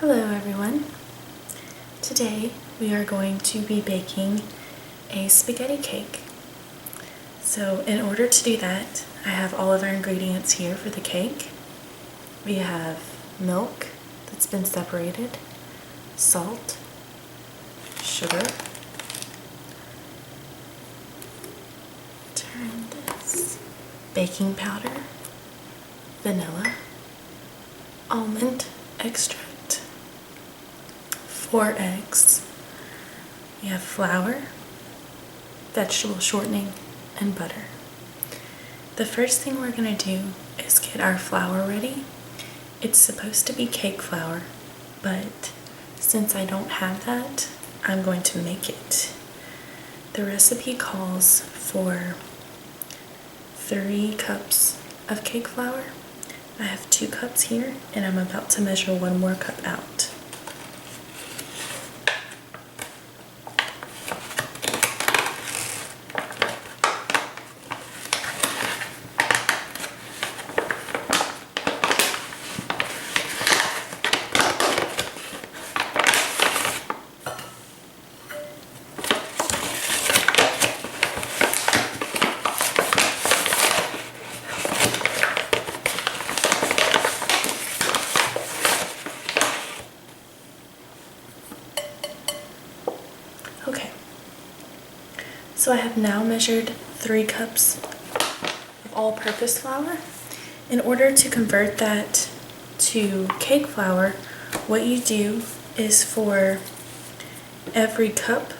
Hello everyone. Today we are going to be baking a spaghetti cake. So in order to do that, I have all of our ingredients here for the cake. We have milk that's been separated, salt, sugar, turn this, baking powder, vanilla, almond extract, 4 eggs. We have flour, vegetable shortening, and butter. The first thing we're going to do is get our flour ready. It's supposed to be cake flour, but since I don't have that, I'm going to make it. The recipe calls for 3 cups of cake flour. I have 2 cups here, and I'm about to measure 1 more cup out. Okay, so I have now measured 3 cups of all-purpose flour. In order to convert that to cake flour, what you do is for every cup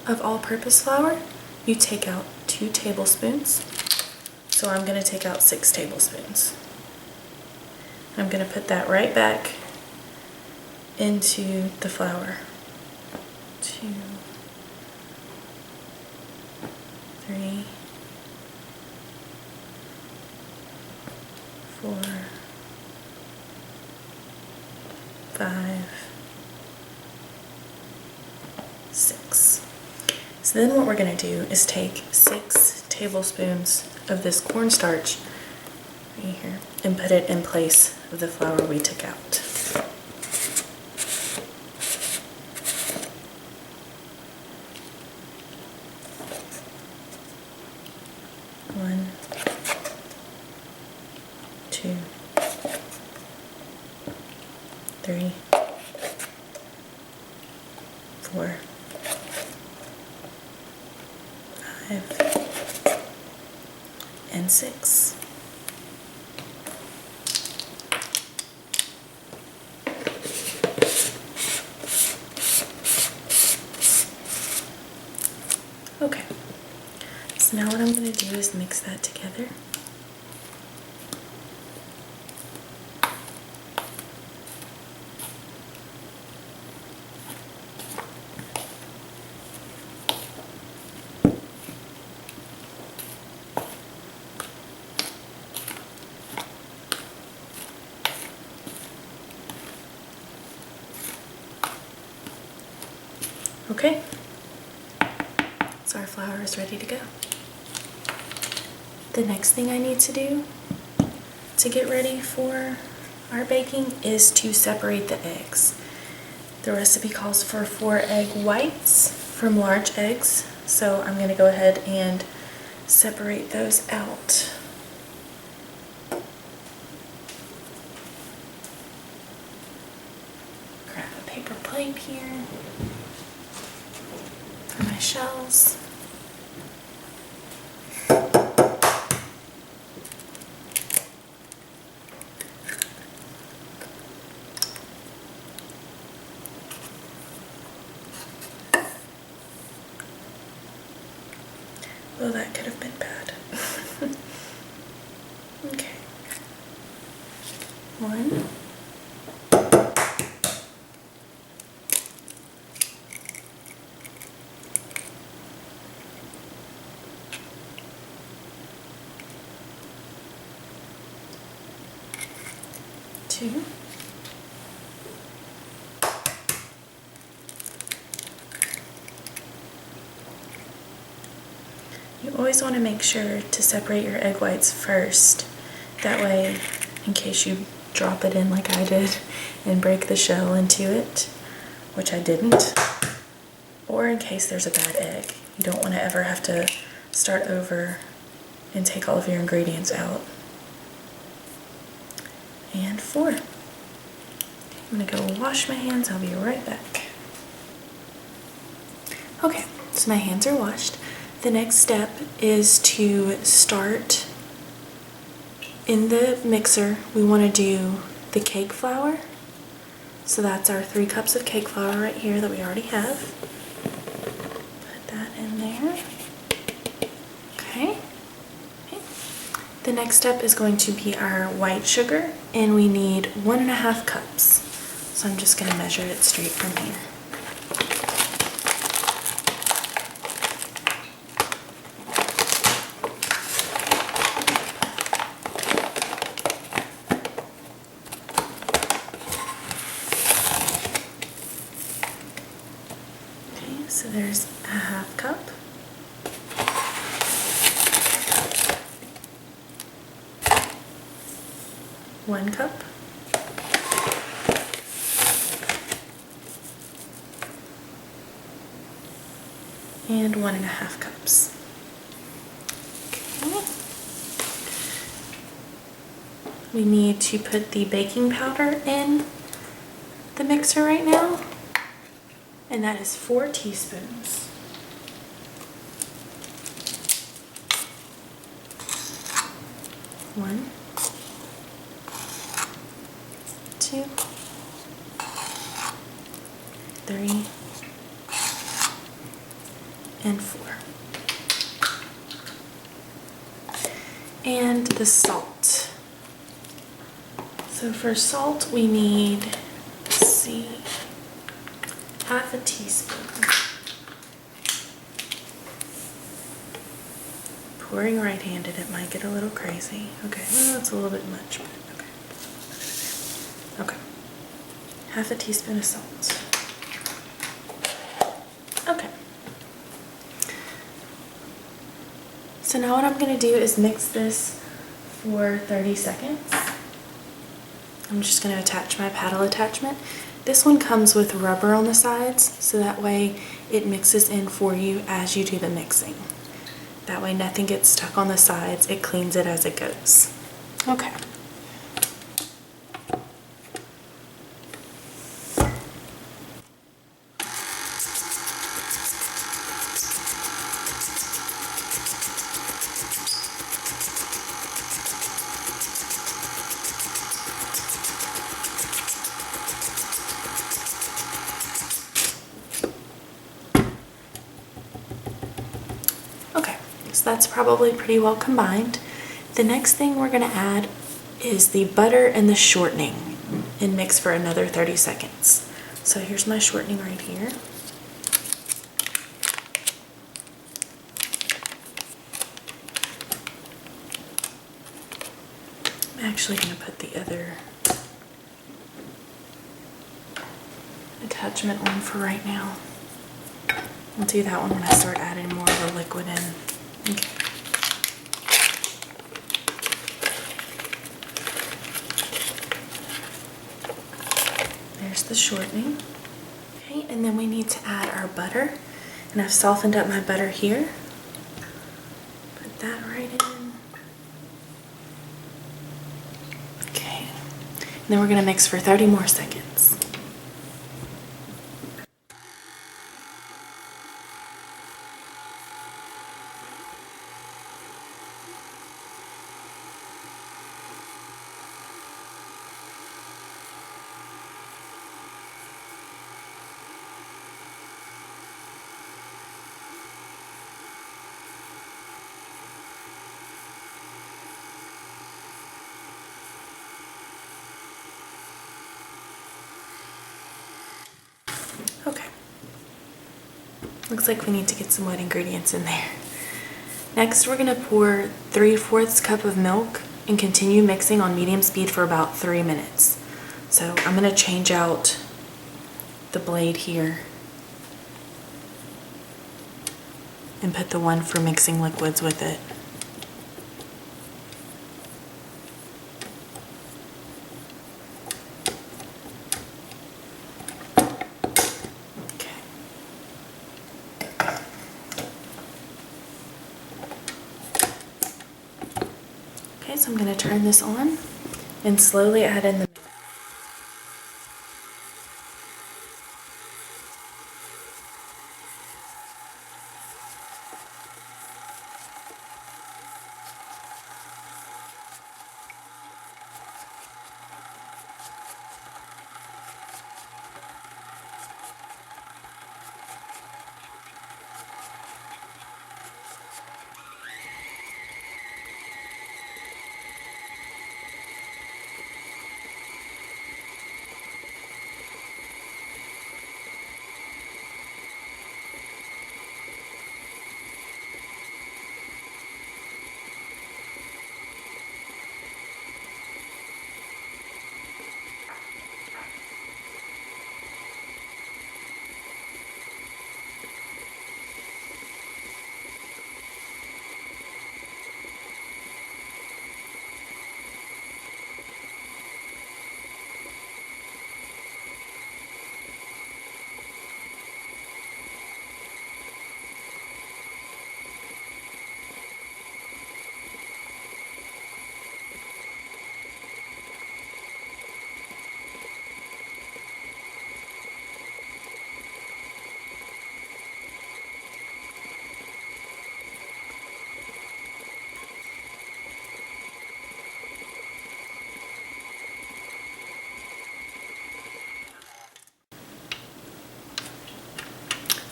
of all-purpose flour, you take out 2 tablespoons. So I'm going to take out 6 tablespoons. I'm going to put that right back into the flour. 2, 3, 4, 5, 6. So then what we're going to do is take 6 tablespoons of this cornstarch right here and put it in place of the flour we took out. One, 2, 3, 4, 5, and 6. Okay, so now what I'm going to do is mix that together. Okay, so our flour is ready to go. The next thing I need to do to get ready for our baking is to separate the eggs. The recipe calls for 4 egg whites from large eggs, so I'm going to go ahead and separate those out. Grab a paper plate here for my shells. Well, that could have been bad. Okay. 1. 2. You always want to make sure to separate your egg whites first. That way, in case you drop it in like I did and break the shell into it, which I didn't. Or in case there's a bad egg. You don't want to ever have to start over and take all of your ingredients out. And 4. I'm gonna go wash my hands. I'll be right back. Okay, so my hands are washed. The next step is to start in the mixer. We want to do the cake flour. So that's our 3 cups of cake flour right here that we already have. Put that in there. Okay. The next step is going to be our white sugar, and we need 1.5 cups. So I'm just going to measure it straight from here. Okay, so there's 1/2 cup. One cup. And 1.5 cups. Okay. We need to put the baking powder in the mixer right now, and that is 4 teaspoons. One, 2, 3, and 4. And the salt. So for salt we need, let's see, 1/2 teaspoon. Pouring right-handed, it might get a little crazy. Okay, well, that's a little bit much, but okay. Okay. 1/2 teaspoon of salt. Okay. So now what I'm going to do is mix this for 30 seconds. I'm just going to attach my paddle attachment. This one comes with rubber on the sides, so that way it mixes in for you as you do the mixing. That way nothing gets stuck on the sides, it cleans it as it goes. Okay. So that's probably pretty well combined. The next thing we're going to add is the butter and the shortening and mix for another 30 seconds. So here's my shortening right here. I'm actually going to put the other attachment on for right now. I'll do that one when I start adding more of the liquid in. Okay. There's the shortening. Okay, and then we need to add our butter. And I've softened up my butter here. Put that right in. Okay. And then we're going to mix for 30 more seconds. Okay. Looks like we need to get some wet ingredients in there. Next, we're going to pour 3/4 cup of milk and continue mixing on medium speed for about 3 minutes. So I'm going to change out the blade here and put the one for mixing liquids with it. so I'm going to turn this on and slowly add in the milk.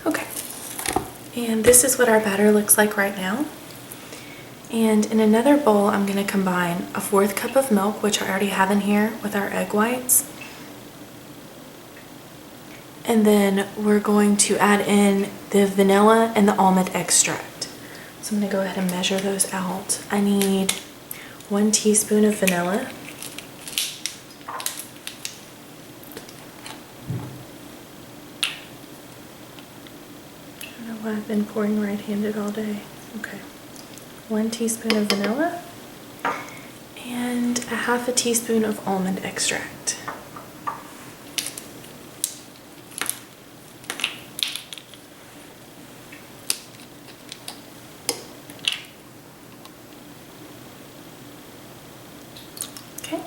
Okay, and this is what our batter looks like right now. And in another bowl, I'm going to combine a 1/4 cup of milk, which I already have in here with our egg whites. And then we're going to add in the vanilla and the almond extract. So I'm going to go ahead and measure those out. I need 1 teaspoon of vanilla. I don't know why I've been pouring right-handed all day. Okay. 1 teaspoon of vanilla and a 1/2 teaspoon of almond extract. Okay,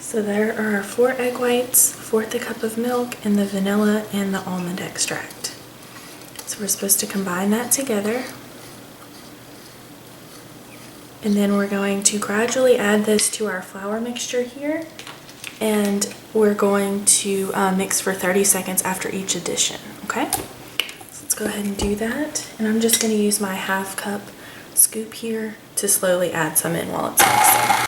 so there are our 4 egg whites, 1/4 cup of milk, and the vanilla and the almond extract. So we're supposed to combine that together. And then we're going to gradually add this to our flour mixture here. And we're going to mix for 30 seconds after each addition, okay? So let's go ahead and do that. And I'm just gonna use my 1/2 cup scoop here to slowly add some in while it's mixing.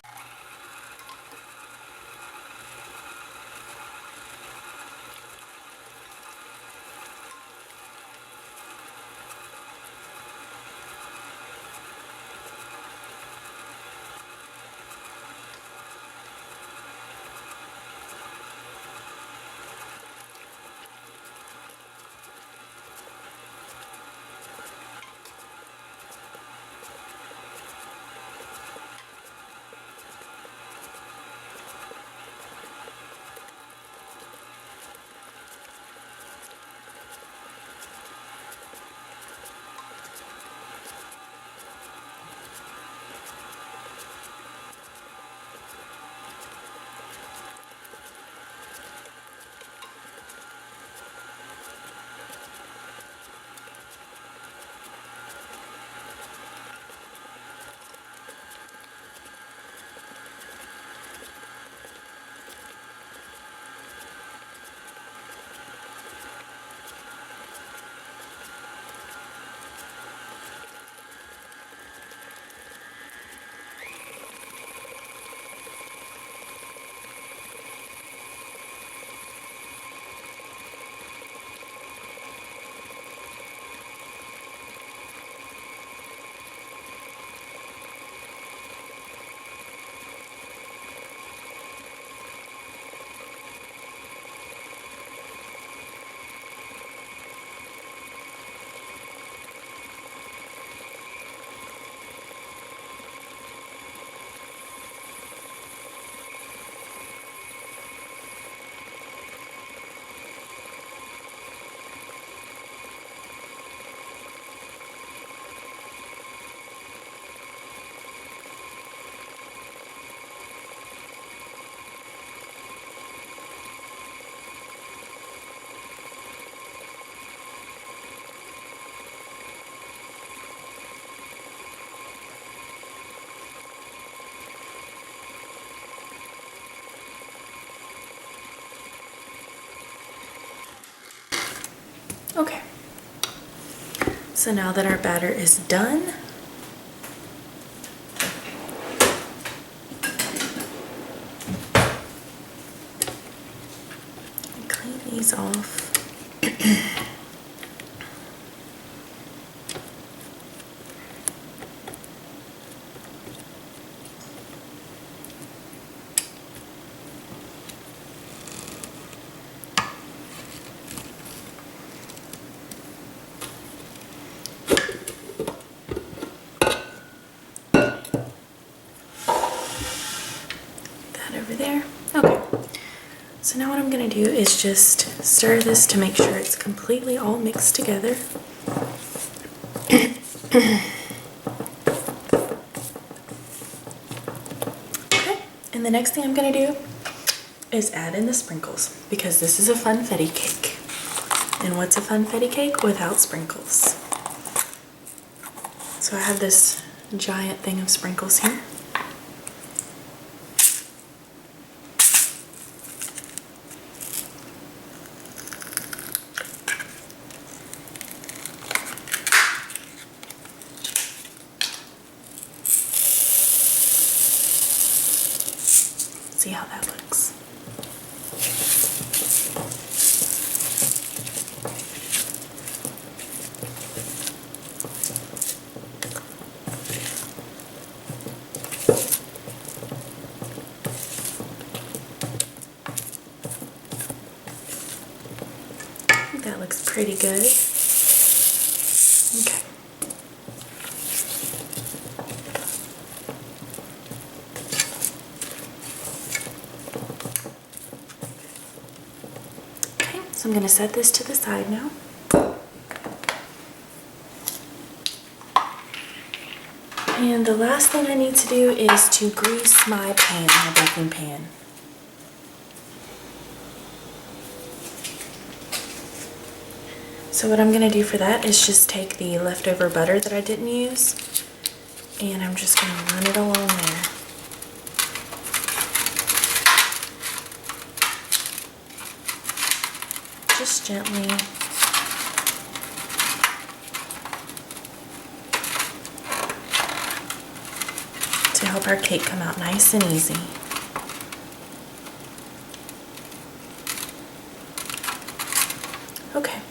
So now that our batter is done, clean these off. Over there. Okay, so now what I'm going to do is just stir this to make sure it's completely all mixed together. Okay, and the next thing I'm going to do is add in the sprinkles, because this is a funfetti cake. And what's a funfetti cake without sprinkles? So I have this giant thing of sprinkles here. See how that looks. I think that looks pretty good. Okay. So I'm going to set this to the side now. And the last thing I need to do is to grease my pan, my baking pan. So what I'm going to do for that is just take the leftover butter that I didn't use, and I'm just going to run it along there. Just gently. To help our cake come out nice and easy. Okay.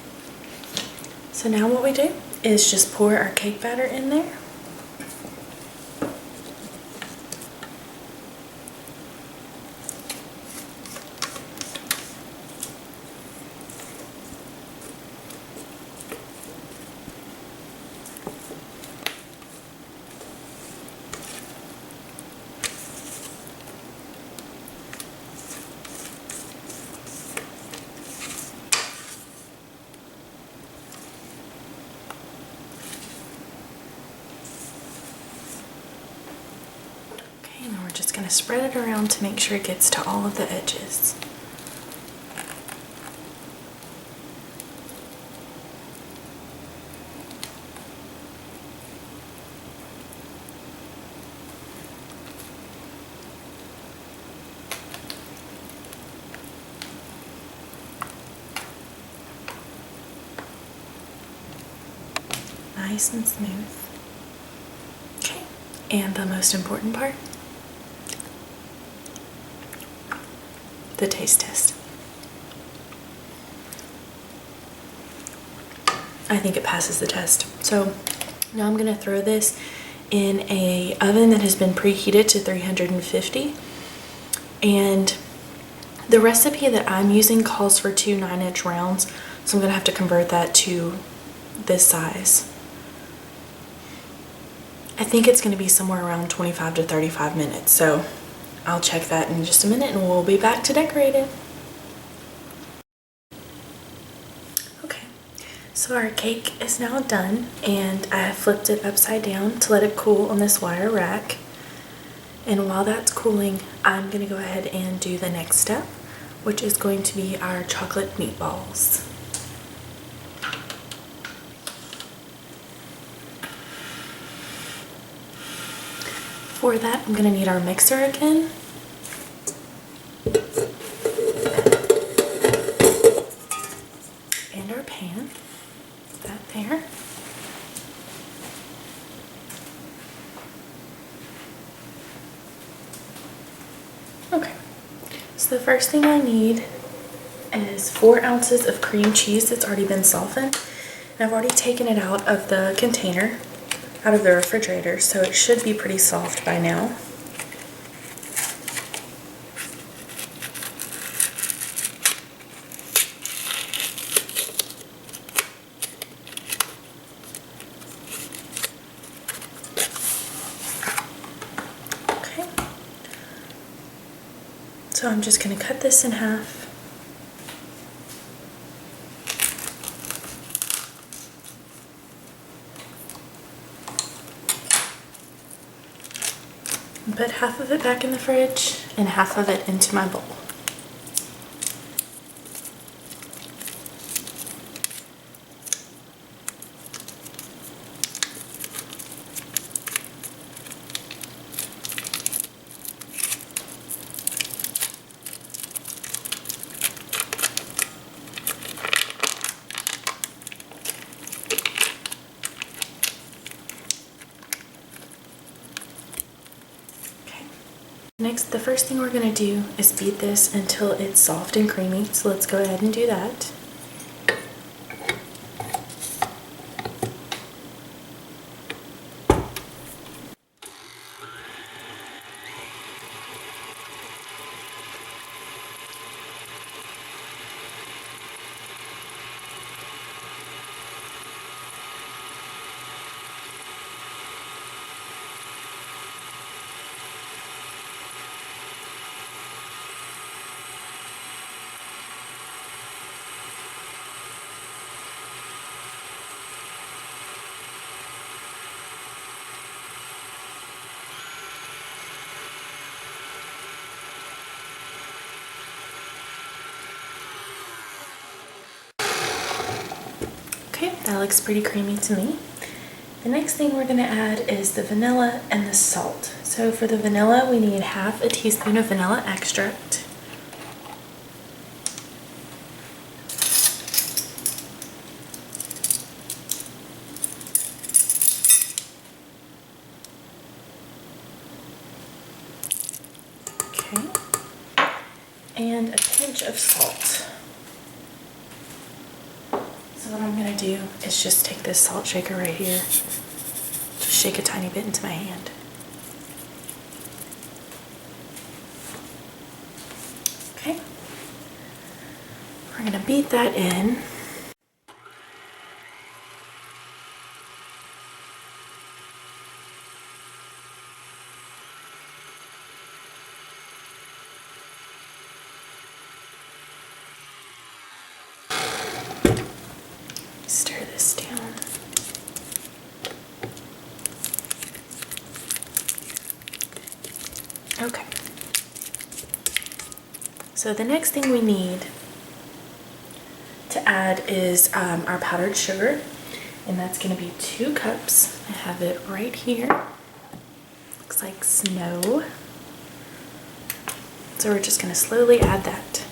So now what we do is just pour our cake batter in there. And we're just going to spread it around to make sure it gets to all of the edges. Nice and smooth. Okay, and the most important part, the taste test. I think it passes the test. So now I'm gonna throw this in a oven that has been preheated to 350. And the recipe that I'm using calls for 2 9-inch rounds, so I'm gonna have to convert that to this size. I think it's gonna be somewhere around 25 to 35 minutes, so I'll check that in just a minute and we'll be back to decorate it. Okay, so our cake is now done, and I have flipped it upside down to let it cool on this wire rack. And while that's cooling, I'm gonna go ahead and do the next step, which is going to be our chocolate meatballs. For that, I'm gonna need our mixer again. And our pan, that there. So the first thing I need is 4 ounces of cream cheese that's already been softened. And I've already taken it out of the container, out of the refrigerator, so it should be pretty soft by now. Okay. So I'm just going to cut this in half. And put half of it back in the fridge and half of it into my bowl. Next, the first thing we're going to do is beat this until it's soft and creamy, so let's go ahead and do that. Okay, that looks pretty creamy to me. The next thing we're going to add is the vanilla and the salt. So for the vanilla, we need half a teaspoon of vanilla extract. Okay. And a pinch of salt. So what I'm going to do is just take this salt shaker right here, just shake a tiny bit into my hand. Okay. We're going to beat that in. Stir this down. Okay. So the next thing we need to add is our powdered sugar, and that's going to be 2 cups. I have it right here. Looks like snow. So we're just going to slowly add that.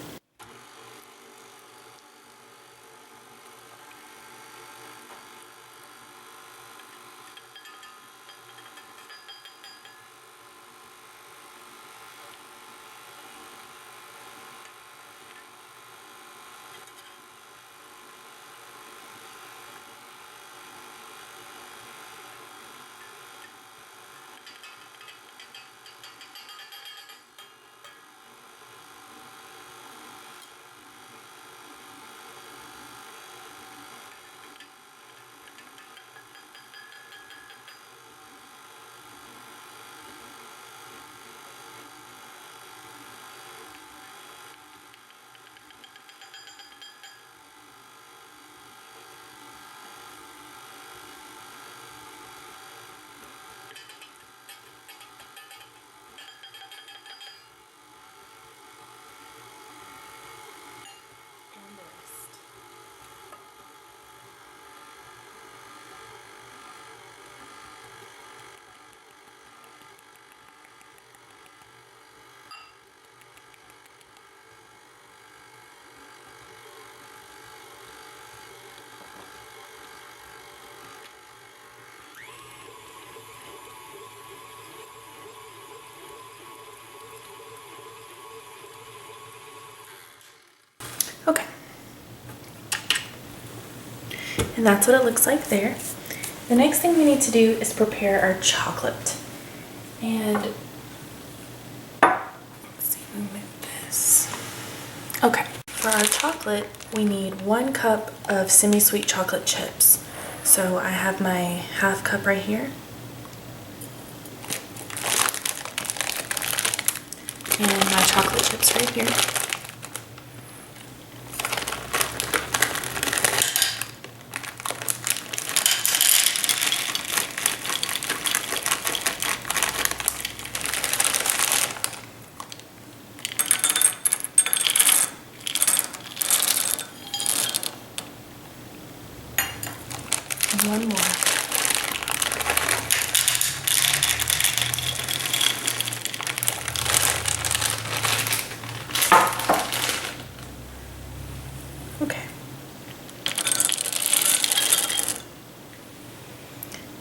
Okay. And that's what it looks like there. The next thing we need to do is prepare our chocolate. And let's see, let me move this. Okay, for our chocolate, we need 1 cup of semi-sweet chocolate chips. So I have my 1/2 cup right here. And my chocolate chips right here. And 1 more. Okay.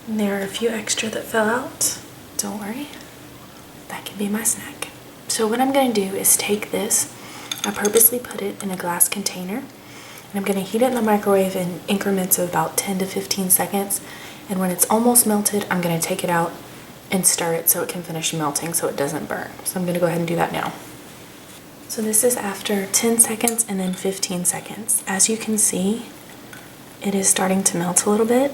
And there are a few extra that fell out. Don't worry, that can be my snack. So what I'm gonna do is take this, I purposely put it in a glass container, and I'm gonna heat it in the microwave in increments of about 10 to 15 seconds. And when it's almost melted, I'm gonna take it out and stir it so it can finish melting so it doesn't burn. So I'm gonna go ahead and do that now. So this is after 10 seconds and then 15 seconds. As you can see, it is starting to melt a little bit.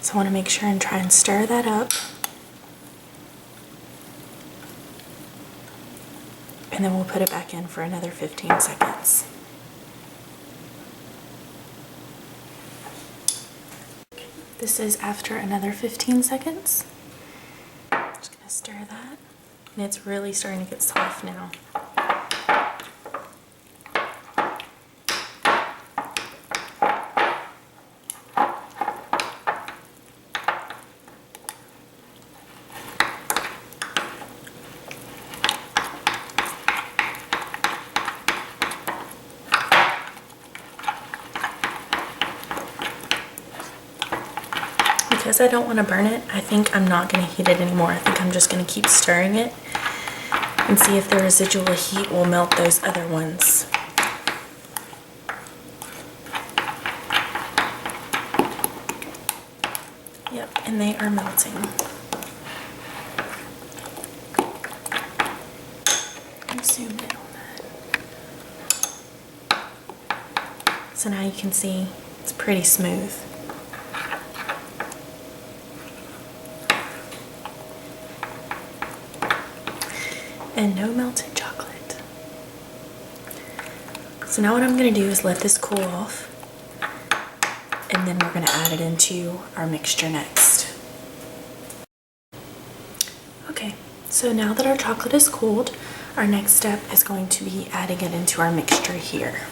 So I want to make sure and try and stir that up. And then we'll put it back in for another 15 seconds. This is after another 15 seconds. Just gonna stir that. And it's really starting to get soft now. Because I don't want to burn it, I think I'm not going to heat it anymore. I think I'm just going to keep stirring it and see if the residual heat will melt those other ones. Yep, and they are melting. I'll zoom in on that. So now you can see it's pretty smooth. And no melted chocolate. So now what I'm going to do is let this cool off, and then we're going to add it into our mixture next. Okay, so now that our chocolate is cooled, our next step is going to be adding it into our mixture here.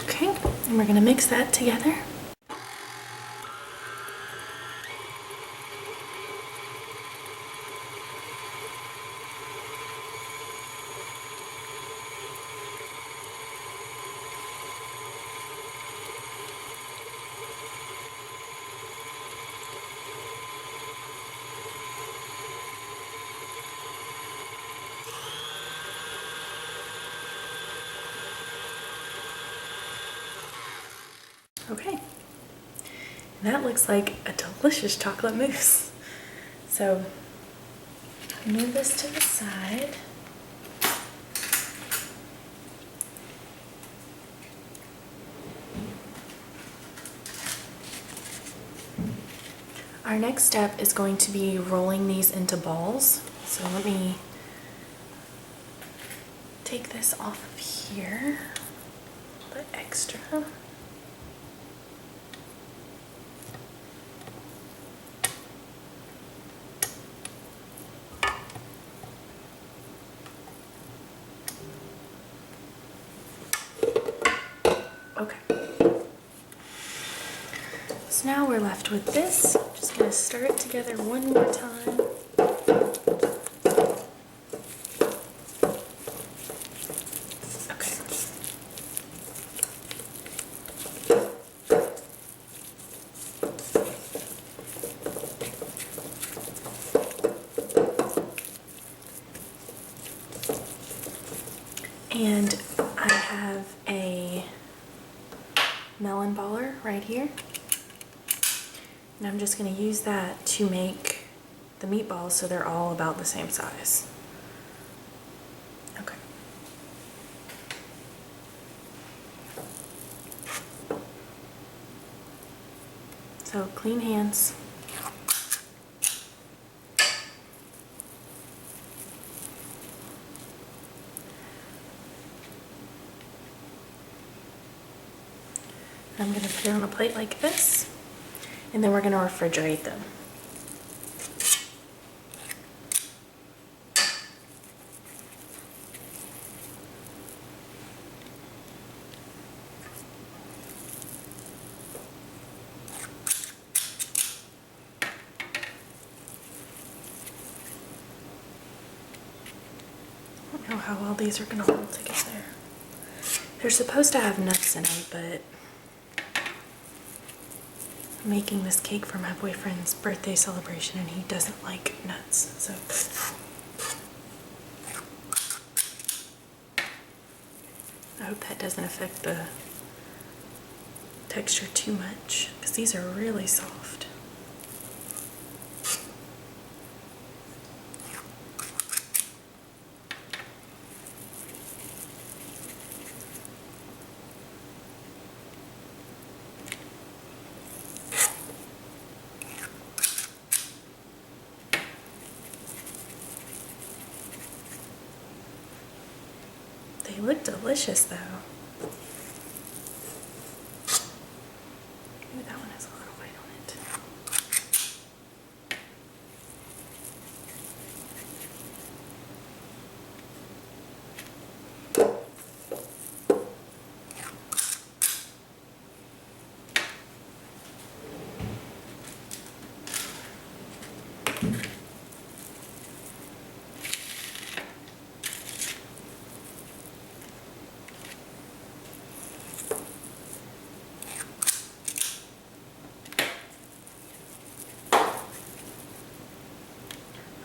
Okay, and we're going to mix that together. Okay, that looks like a delicious chocolate mousse. So move this to the side. Our next step is going to be rolling these into balls. So let me take this off of here, the extra. So now we're left with this. Just gonna stir it together one more time. Okay. And I have a melon baller right here. And I'm just going to use that to make the meatballs so they're all about the same size. Okay. So clean hands. I'm going to put it on a plate like this, and then we're going to refrigerate them. I don't know how well these are going to hold together. They're supposed to have nuts in them, but I'm making this cake for my boyfriend's birthday celebration and he doesn't like nuts, so. I hope that doesn't affect the texture too much, because these are really soft. They look delicious though. Ooh, that one has a lot of white on it.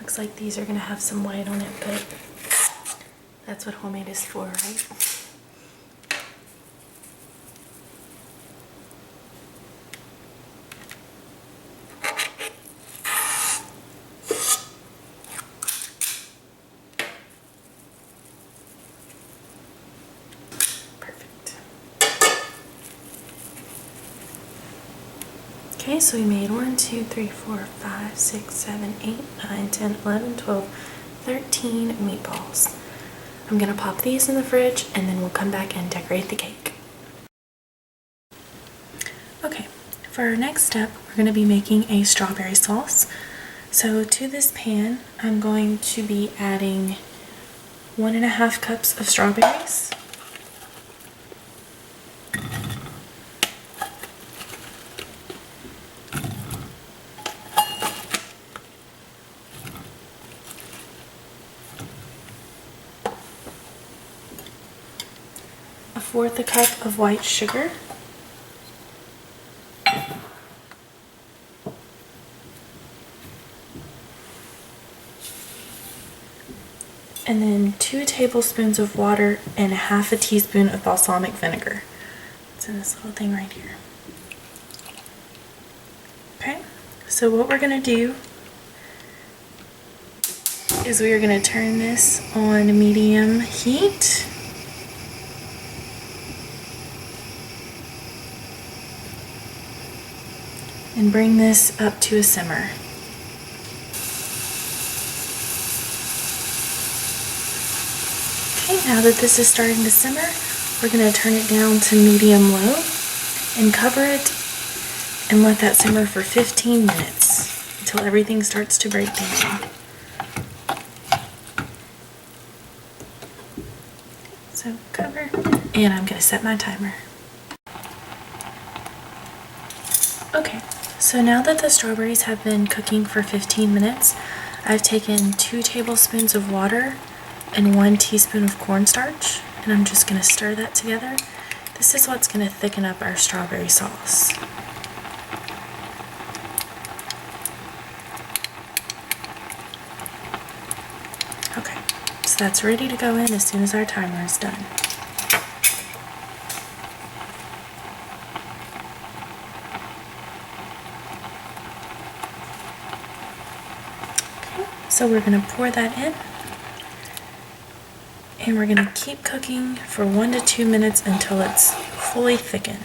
Looks like these are gonna have some white on it, but that's what homemade is for, right? Perfect. Okay, so we made 1, 2, 3, 4, 5, 6, 7, 8, 9, 10, 11, 12, 13 meatballs. I'm gonna pop these in the fridge and then we'll come back and decorate the cake. Okay, for our next step, we're gonna be making a strawberry sauce. So to this pan, I'm going to be adding 1.5 cups of strawberries. A 1/4 cup of white sugar. And then 2 tablespoons of water and 1/2 teaspoon of balsamic vinegar. It's in this little thing right here. Okay, so what we're gonna do is we are gonna turn this on medium heat. And bring this up to a simmer. Okay, now that this is starting to simmer, we're going to turn it down to medium-low and cover it and let that simmer for 15 minutes until everything starts to break down. So cover, and I'm going to set my timer. Okay, so now that the strawberries have been cooking for 15 minutes, I've taken 2 tablespoons of water and 1 teaspoon of cornstarch, and I'm just going to stir that together. This is what's going to thicken up our strawberry sauce. Okay, so that's ready to go in as soon as our timer is done. Okay, so we're going to pour that in, and we're going to keep cooking for 1 to 2 minutes until it's fully thickened.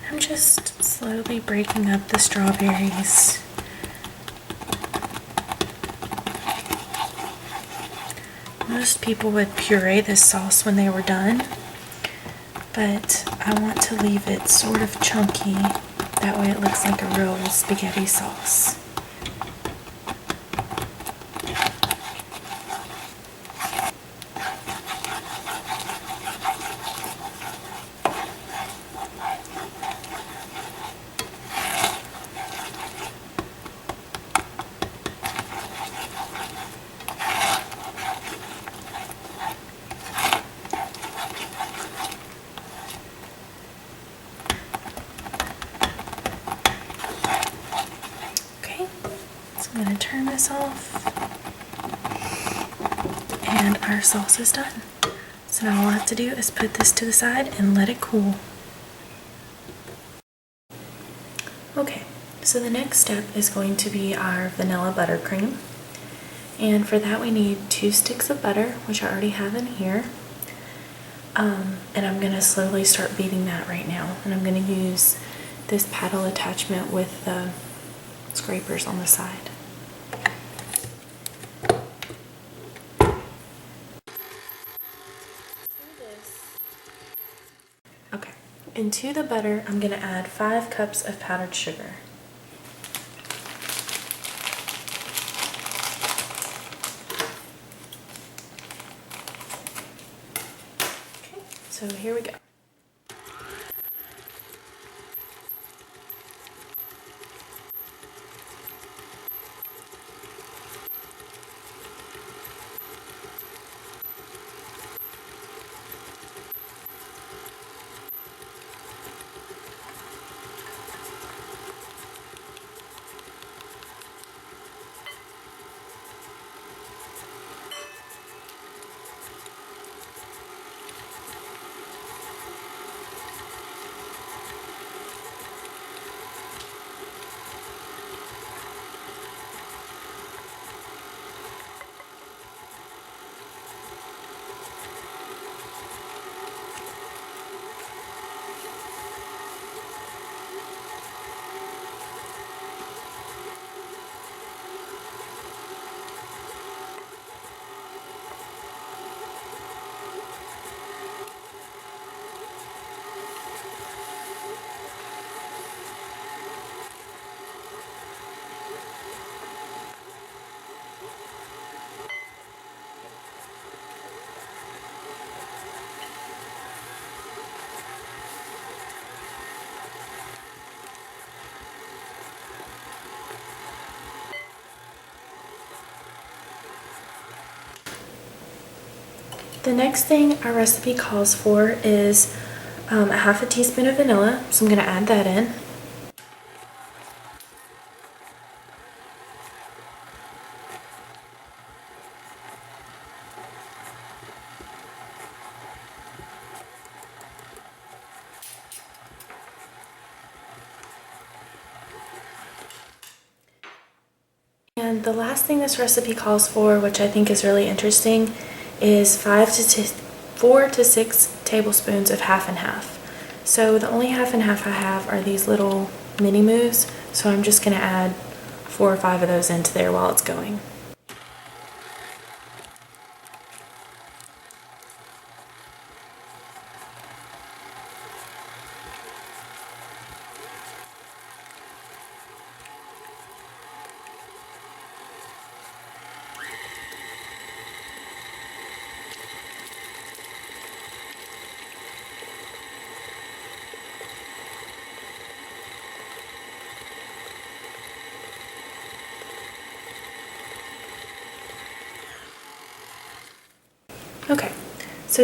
I'm just slowly breaking up the strawberries. Most people would puree this sauce when they were done, but I want to leave it sort of chunky. That way it looks like a real spaghetti sauce. Okay, so I'm going to turn this off, and our sauce is done. So now all I have to do is put this to the side and let it cool. Okay, so the next step is going to be our vanilla buttercream. And for that we need 2 sticks of butter, which I already have in here. And I'm going to slowly start beating that right now. And I'm going to use this paddle attachment with the scrapers on the side. Okay, into the butter I'm going to add 5 cups of powdered sugar. Okay, so here we go. The next thing our recipe calls for is a half a teaspoon of vanilla, so I'm going to add that in. And the last thing this recipe calls for, which I think is really interesting, is 4 to 6 tablespoons of half and half. So the only half and half I have are these little mini moves, so I'm just going to add 4 or 5 of those into there while it's going.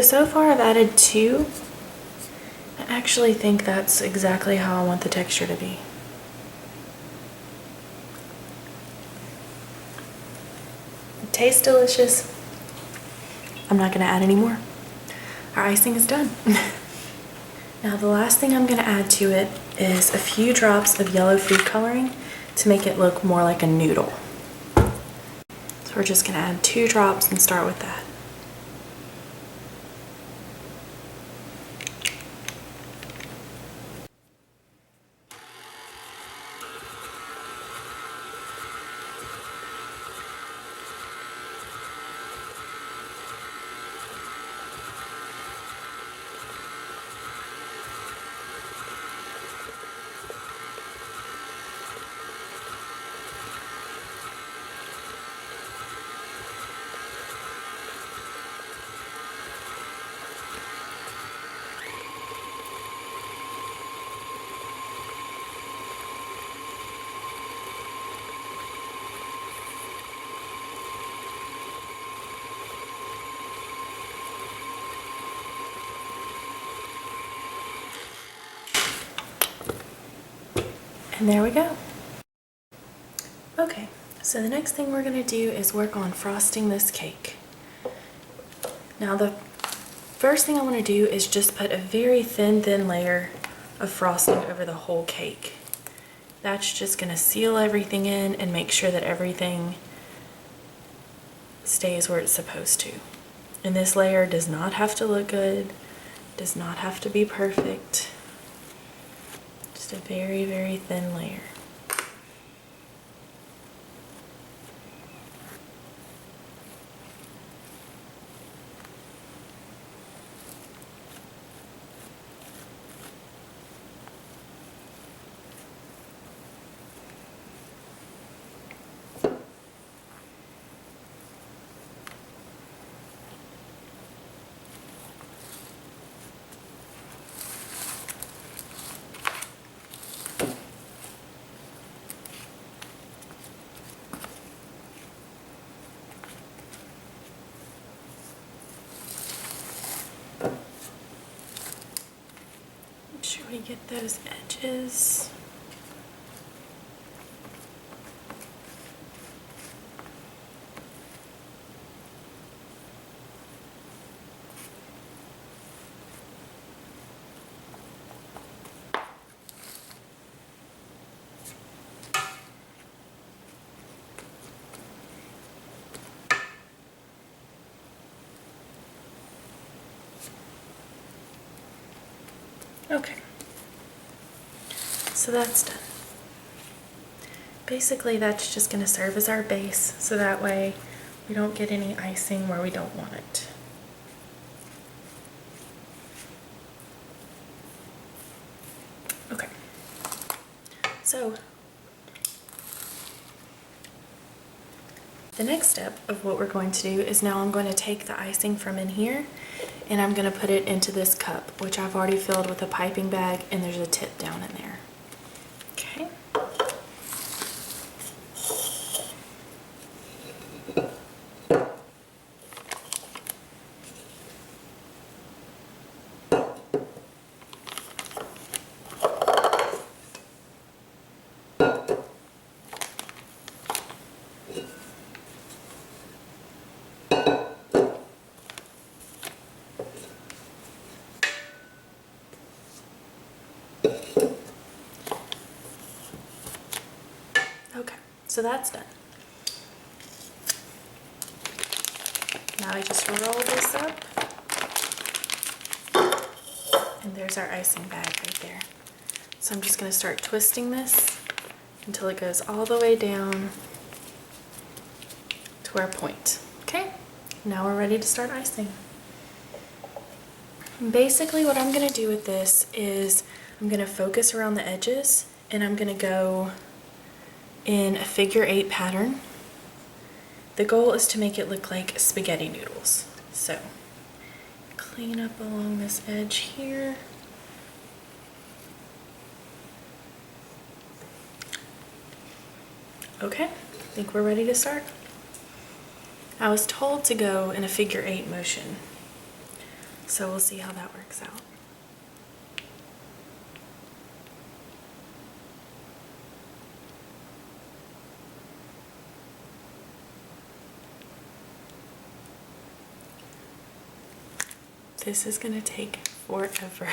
So far I've added 2. I actually think that's exactly how I want the texture to be. It tastes delicious. I'm not gonna add any more. Our icing is done. Now the last thing I'm gonna add to it is a few drops of yellow food coloring to make it look more like a noodle. So we're just gonna add 2 drops and start with that. And there we go. Okay, so the next thing we're gonna do is work on frosting this cake. Now the first thing I wanna do is just put a very thin layer of frosting over the whole cake. That's just gonna seal everything in and make sure that everything stays where it's supposed to. And this layer does not have to look good, does not have to be perfect. Just a very thin layer. Make sure we get those edges. Okay, so that's done. Basically that's just going to serve as our base, so that way we don't get any icing where we don't want it. Okay, so the next step of what we're going to do is now I'm going to take the icing from in here and I'm going to put it into this cup, which I've already filled with a piping bag, and there's a tip down in there. Okay. Okay, so that's done. Now I just roll this up, and there's our icing bag right there. So I'm just going to start twisting this until it goes all the way down to our point. Okay, now we're ready to start icing. Basically what I'm going to do with this is I'm going to focus around the edges, and I'm going to go in a figure 8 pattern. The goal is to make it look like spaghetti noodles. So clean up along this edge here. Okay, I think we're ready to start. I was told to go in a figure 8 motion. So we'll see how that works out. This is gonna take forever.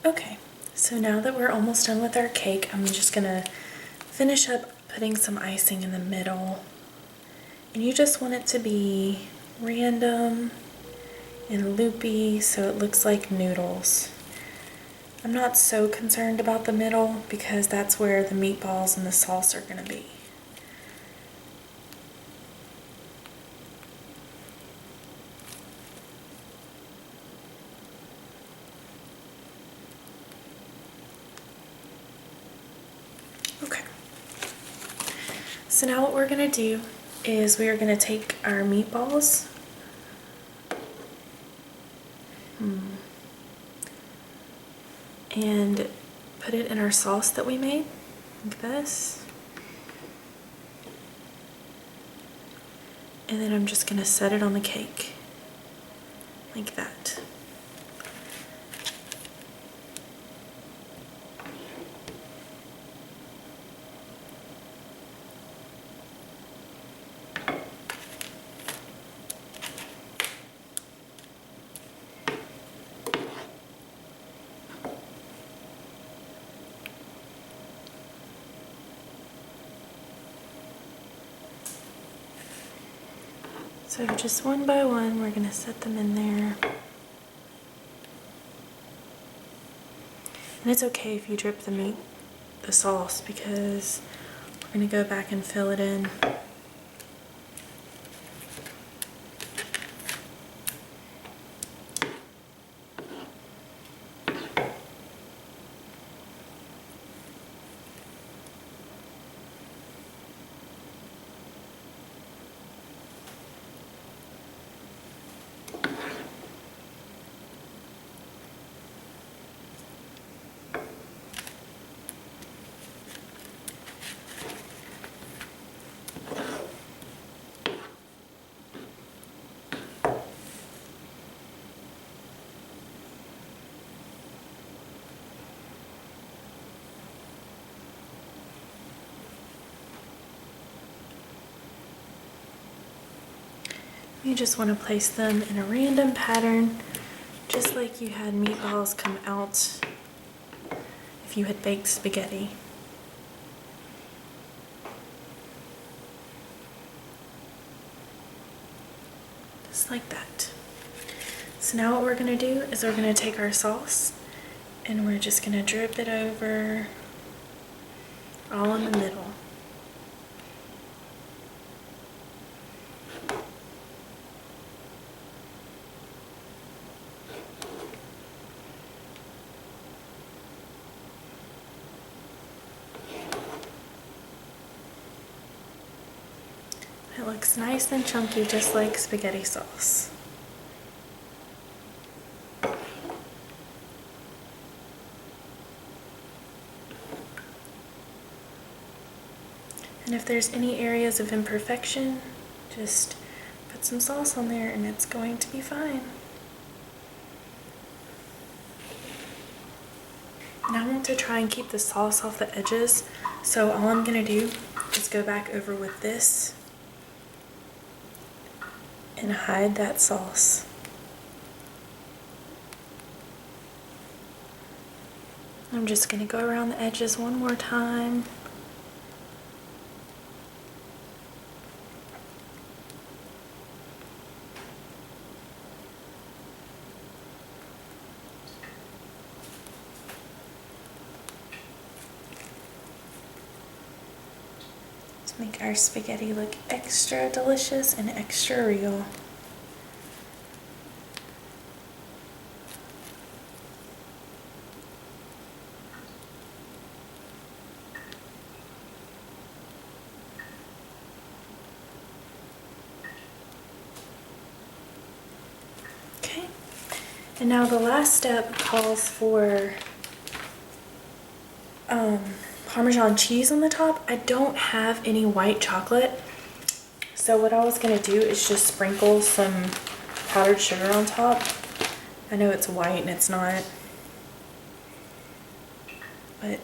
Okay, so now that we're almost done with our cake, I'm just gonna finish up putting some icing in the middle. And you just want it to be random and loopy so it looks like noodles. I'm not so concerned about the middle because that's where the meatballs and the sauce are gonna be. Okay. So now what we're gonna do is we are gonna take our meatballs and put it in our sauce that we made, like this. And then I'm just gonna set it on the cake, like that. So just one by one, we're gonna set them in there. And it's okay if you drip the sauce, because we're gonna go back and fill it in. You just want to place them in a random pattern, just like you had meatballs come out if you had baked spaghetti. Just like that. So now what we're going to do is we're going to take our sauce and we're just going to drip it over all in the middle. It looks nice and chunky, just like spaghetti sauce. And if there's any areas of imperfection, just put put some sauce on there and it's going to be fine. And I want to try and keep the sauce off the edges, so all I'm gonna do is go back over with this and hide that sauce. I'm just gonna go around the edges one more time. To make our spaghetti look extra delicious and extra real. Okay, and now the last step calls for Parmesan cheese on the top. I don't have any white chocolate, so what I was gonna do is just sprinkle some powdered sugar on top. I know it's white and it's not, but it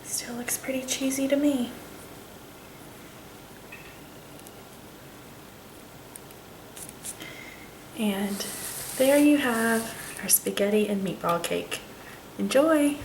still looks pretty cheesy to me. And there you have our spaghetti and meatball cake. Enjoy!